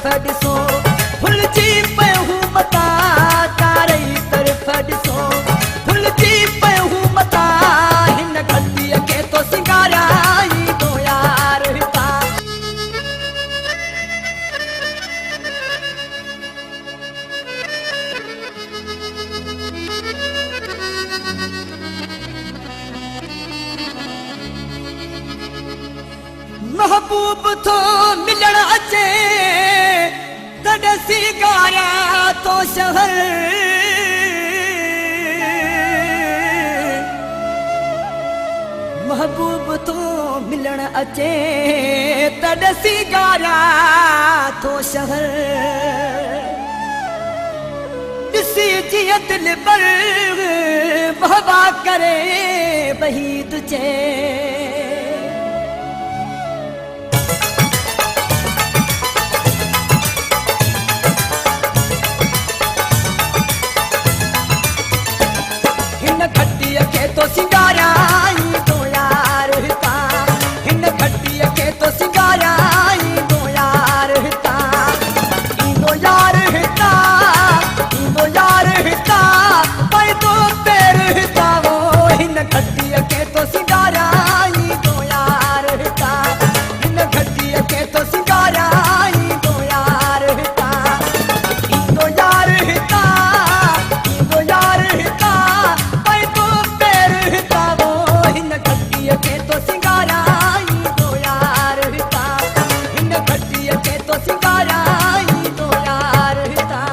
तरफ़ ॾिसो भुलिजी पियो हूं मता चारई तरफ़ ॾिसो भुलिजी पियो हूं मता हिन घड़ीअ खे तो सिंगारियाई तो यार हितां महबूब तो मिलण अचे तॾहिं सिंगारिया तो शहर महबूब तो मिलण अचे तॾहिं सिंगारिया तो शहर ॾिसी जीअं दिल पर बहवा करे बही तुझे घड़ीअ खे तो सिंगारियाई तो यार हितां हिन घड़ीअ खे तो सिंगारियाई तो यार हितां ईंदो यार हितां पैदो पेर हितां वो हिन घड़ीअ खे तो सिंगारियाई तो यार हितां हिन घड़ीअ खे तो सिंगारियाई तो यार हितां ईंदो यार हितां के तो सिंगारियाई तो यार हितां हिन घड़ीअ खे तो सिंगारियाई तो यार हितां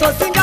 तो सिंगारा